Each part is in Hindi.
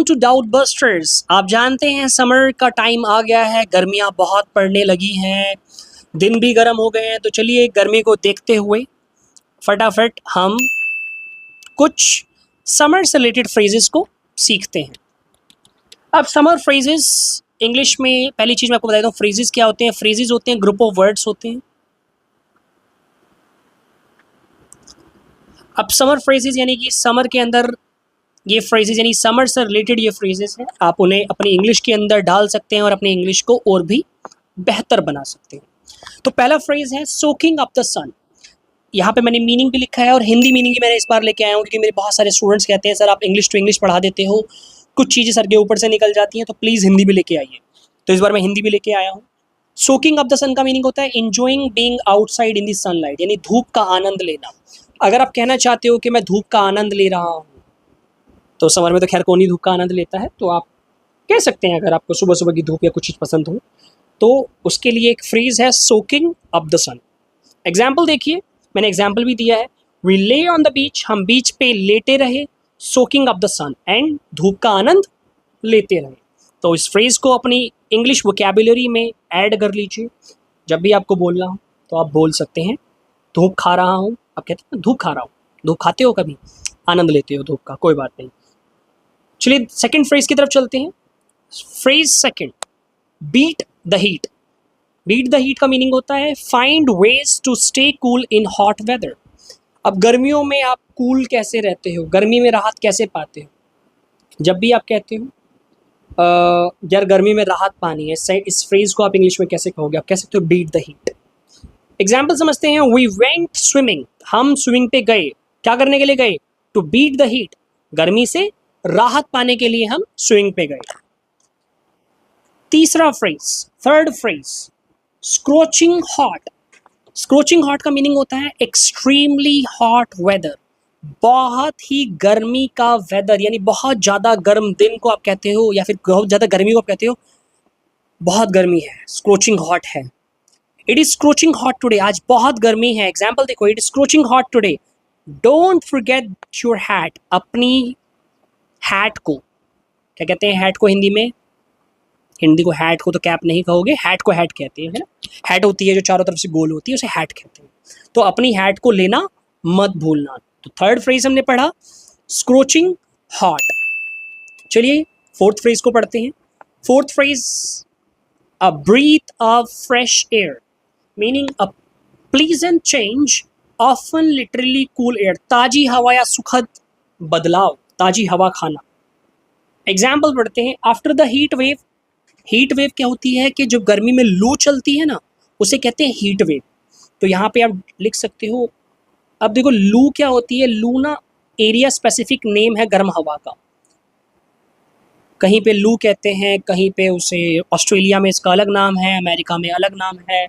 To doubt busters. आप जानते हैं समर का टाइम आ गया है, गर्मियाँ बहुत पड़ने लगी हैं, दिन भी गर्म हो गए हैं। तो चलिए गर्मी को देखते हुए फटाफट हम कुछ समर से रिलेटेड फ्रेजेस को सीखते हैं। अब समर फ्रेजेस इंग्लिश में पहली चीज़ मैं आपको बता देता हूँ, फ्रेजेस क्या होते हैं। फ्रेजेस होते हैं ग्रुप ऑफ वर्ड्स होते हैं। अब समर फ्रेजेस यानी कि समर के अंदर ये फ्रेजेस यानी समर से रिलेटेड ये फ्रेजेस हैं, आप उन्हें अपनी इंग्लिश के अंदर डाल सकते हैं और अपनी इंग्लिश को और भी बेहतर बना सकते हैं। तो पहला फ्रेज है सोकिंग अप द सन। यहाँ पे मैंने मीनिंग भी लिखा है और हिंदी मीनिंग भी मैंने इस बार लेके आया हूँ, क्योंकि मेरे बहुत सारे स्टूडेंट्स कहते हैं सर आप इंग्लिश टू इंग्लिश पढ़ा देते हो, कुछ चीज़ें सर के ऊपर से निकल जाती हैं, तो प्लीज़ हिंदी भी लेके आइए। तो इस बार मैं हिंदी भी लेके आया हूँ। सोकिंग अप द सन का मीनिंग होता है enjoying being outside in the sunlight, यानी धूप का आनंद लेना। अगर आप कहना चाहते हो कि मैं धूप का आनंद ले रहा हूँ, तो समर में तो खैर कौन ही धूप का आनंद लेता है, तो आप कह सकते हैं अगर आपको सुबह सुबह की धूप या कुछ चीज़ पसंद हो तो उसके लिए एक फ्रेज है soaking up the sun. Example देखिए, मैंने एग्जाम्पल भी दिया है, वी ले ऑन द बीच, हम बीच पे लेटे रहे, soaking up the sun, and धूप का आनंद लेते रहे। तो इस फ्रेज को अपनी इंग्लिश वोकैबुलरी में ऐड कर लीजिए। जब भी आपको बोलना हो तो आप बोल सकते हैं धूप खा रहा हूँ, आप कहते हैं धूप खा रहा हूँ। धूप खाते हो कभी, आनंद लेते हो धूप का, कोई बात नहीं। चलिए सेकंड फ्रेज की तरफ चलते हैं। Phrase second, beat the heat. Beat the heat का मीनिंग होता है find ways to stay cool in hot weather. अब गर्मियों में आप कूल कैसे रहते हो, गर्मी में राहत कैसे पाते हो। जब भी आप कहते हो यार गर्मी में राहत पानी है, इस फ्रेज को आप इंग्लिश में कैसे कहोगे, आप कह सकते हो बीट द हीट। एग्जाम्पल समझते हैं, वी वेंट स्विमिंग, हम स्विमिंग पे गए, क्या करने के लिए गए, टू बीट द हीट, गर्मी से राहत पाने के लिए हम स्विमिंग पे गए। तीसरा phrase, third phrase, scorching hot. Scorching hot का मीनिंग होता है एक्सट्रीमली हॉट वेदर, बहुत ही गर्मी का वेदर, यानी बहुत ज़्यादा गर्म दिन को आप कहते हो, या फिर बहुत ज़्यादा गर्मी को आप कहते हो, बहुत गर्मी है, स्क्रोचिंग हॉट है। It is scorching hot today, आज बहुत गर्मी है। एग्जाम्पल देखो, it is scorching hot today, don't forget your hat, अपनी हैट को, क्या कहते हैं हैट को हिंदी में, हिंदी को हैट को तो कैप नहीं कहोगे, हैट को हैट कहते हैं, है ना। हैट होती है जो चारों तरफ से गोल होती है, उसे हैट कहते हैं। तो अपनी हैट को लेना मत भूलना। तो थर्ड फ्रेज हमने पढ़ा स्क्रोचिंग हॉट। चलिए फोर्थ फ्रेज को पढ़ते हैं। Fourth phrase, a breath of fresh air, meaning a pleasant change, often literally cool air, ताजी हवा या सुखद बदलाव, ताजी हवा खाना। एग्जाम्पल पढ़ते हैं, after the heat wave. Heat wave क्या होती है कि जो गर्मी में लू चलती है ना, उसे कहते हैं हीट वेव। तो यहाँ पे आप लिख सकते हो, अब देखो लू क्या होती है, लू ना एरिया स्पेसिफिक नेम है गर्म हवा का। कहीं पे लू कहते हैं, कहीं पे उसे ऑस्ट्रेलिया में इसका अलग नाम है, अमेरिका में अलग नाम है,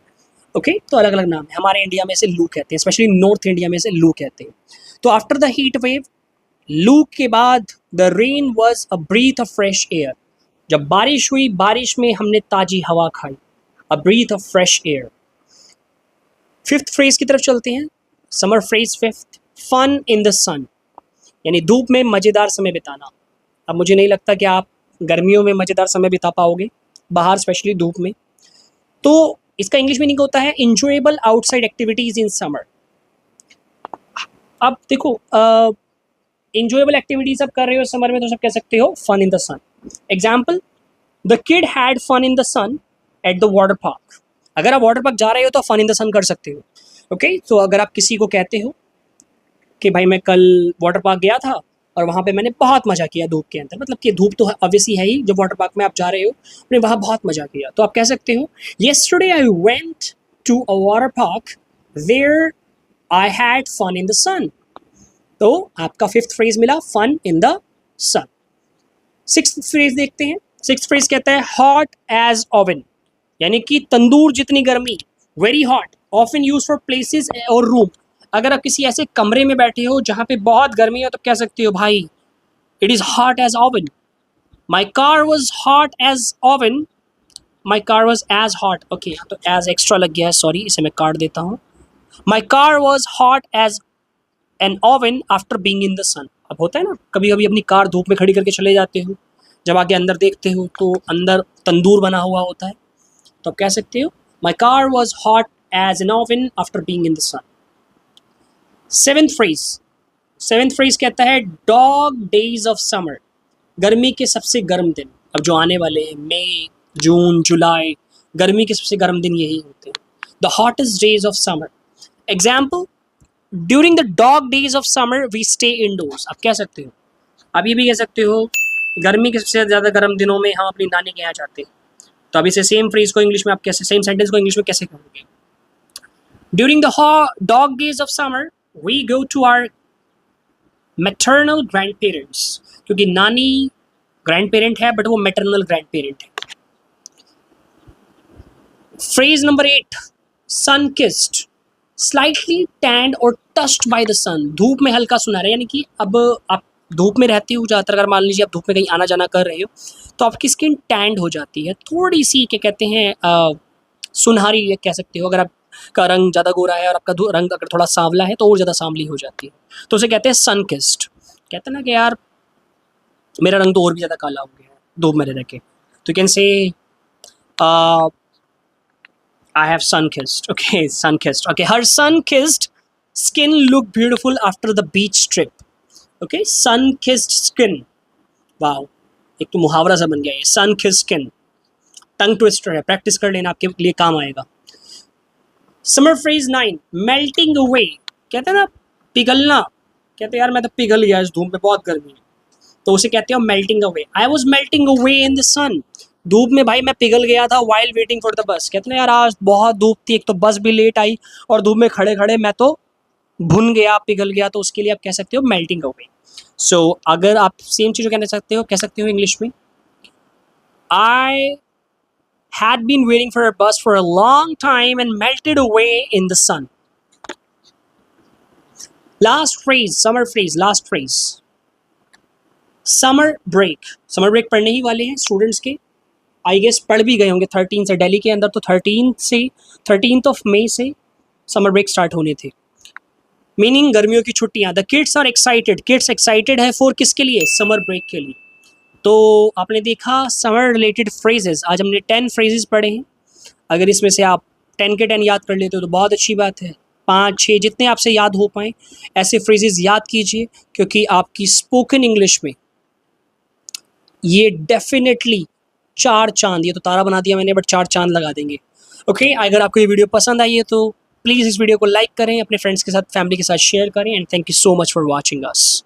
ओके तो अलग अलग नाम है। हमारे इंडिया में इसे लू कहते हैं, स्पेशली नॉर्थ इंडिया में इसे लू कहते हैं। तो आफ्टर द हीट वेव, लू के बाद the rain was a breath of fresh air, जब बारिश हुई, बारिश में हमने ताजी हवा खाई, a breath of fresh air. Fifth phrase की तरफ चलते हैं, summer phrase fifth, fun in the sun, यानी धूप में मज़ेदार समय बिताना। अब मुझे नहीं लगता कि आप गर्मियों में मज़ेदार समय बिता पाओगे बाहर, स्पेशली धूप में। तो इसका इंग्लिश मीनिंग होता है enjoyable outside activities in summer. अब देखो इंजॉयबल एक्टिविटीज़ आप कर रहे हो समर में, तो सब कह सकते हो fun in the sun. Example, the kid had fun in the sun at the water park. अगर आप वाटर पार्क जा रहे हो तो फन इन द सन कर सकते हो, ओके। तो अगर आप किसी को कहते हो कि भाई मैं कल वाटर पार्क गया था और वहाँ पे मैंने बहुत मज़ा किया धूप के अंदर, मतलब कि धूप तो ऑब्वियसली है ही, जो वाटर पार्क में आप जा रहे हो आपने वहाँ बहुत मज़ा किया, तो आप कह सकते हो yesterday I went to a water park where I had fun in the sun. तो आपका फिफ्थ फ्रेज मिला fun in the sun. Sixth phrase देखते हैं। सिक्स्थ फ्रेज कहता है हॉट एज ओवन, यानी कि तंदूर जितनी गर्मी, very hot, often use for places और रूम। अगर आप किसी ऐसे कमरे में बैठे हो जहाँ पे बहुत गर्मी है, तो कह सकते हो भाई it is hot as oven, my car was hot as oven, my car was as hot, okay तो एज एक्स्ट्रा लग गया है, सॉरी इसे मैं काट देता हूँ। My car was hot as an oven after being in the sun. अब होता है ना कभी कभी अपनी कार धूप में खड़ी करके चले जाते हो, जब आके अंदर देखते हो तो अंदर तंदूर बना हुआ होता है, तो आप कह सकते हो my car was hot as an oven after being in the sun. Seventh phrase कहता है डॉग डेज ऑफ समर, गर्मी के सबसे गर्म दिन। अब जो आने वाले हैं मई, जून, जुलाई, गर्मी के सबसे गर्म दिन यही होते हैं। The hottest days of summer. Example, during the dog days of summer we stay indoors. आप कह सकते हो, आप ये भी कह सकते हो गर्मी के सबसे ज़्यादा गर्म दिनों में हम अपनी नानी के यहाँ जाते हैं। तो अभी से सेम फ्रेज को इंग्लिश में आप कैसे, सेम सेंटेंस को इंग्लिश में कैसे कहोगे? During the dog days of summer we go to our maternal grandparents, क्योंकि नानी ग्रैंड पेरेंट है बट वो मैटरनल ग्रैंड पेरेंट है। Phrase number 8, sun kissed, slightly tanned और टच्ड बाय द सन। धूप में हल्का सुनहरा, यानी कि अब आप धूप में रहते हो ज़्यादातर, अगर मान लीजिए आप धूप में कहीं आना जाना कर रहे हो तो आपकी स्किन टैंड हो जाती है, थोड़ी सी क्या कहते हैं सुनहरी कह सकते हो। अगर आपका रंग ज़्यादा गोरा है और आपका रंग अगर थोड़ा सांवला है तो और ज़्यादा सांवली हो जाती है, तो उसे कहते हैं सन किस्ड। कहते हैं ना कि यार मेरा रंग तो और भी ज़्यादा काला हो गया है धूप में रह के, तो can say I have sun kissed. Okay, sun kissed. Okay, her sun kissed skin looked beautiful after the beach trip. Okay, sun kissed skin. Wow, एक तो मुहावरा सा बन गया ये, sun kissed skin. Tongue twister है, प्रैक्टिस कर लेना, आपके लिए काम आएगा। Summer phrase 9, melting away। कहते हैं ना पिघलना, कहते हैं यार मैं तो पिघल गया इस धूप में, बहुत गर्मी है, तो उसे कहते हैं melting away. I was melting away in the sun. धूप में भाई मैं पिघल गया था while waiting for the bus. कहते हैं यार आज बहुत धूप थी, एक तो बस भी लेट आई और धूप में खड़े खड़े मैं तो भुन गया, पिघल गया, तो उसके लिए आप कह सकते हो मेल्टिंग अवे। सो अगर आप सेम चीज़ कहना सकते हो, कह सकते हो इंग्लिश में I had been waiting for a bus for a long time and melted away in the sun. Last phrase, summer phrase, last phrase, summer break. Summer break पढ़ने ही वाले हैं स्टूडेंट्स के, आई गेस पढ़ भी गए होंगे 13 से, दिल्ली के अंदर तो 13th ऑफ मई से समर ब्रेक स्टार्ट होने थे, मीनिंग गर्मियों की छुट्टियां। The kids are excited, kids excited है फॉर किसके लिए? समर ब्रेक के लिए। तो आपने देखा समर रिलेटेड फ्रेजेस, आज हमने 10 फ्रेजेस पढ़े हैं। अगर इसमें से आप 10 के 10 याद कर लेते हो तो बहुत अच्छी बात है। 5-6 जितने आपसे याद हो पाए ऐसे फ्रेजेस याद कीजिए, क्योंकि आपकी स्पोकन इंग्लिश में ये डेफिनेटली 4 चांद, ये तो तारा बना दिया मैंने बट 4 चांद लगा देंगे। ओके, अगर आपको ये वीडियो पसंद आई है तो प्लीज़ इस वीडियो को लाइक करें, अपने फ्रेंड्स के साथ, फैमिली के साथ शेयर करें, and thank you so much for watching us.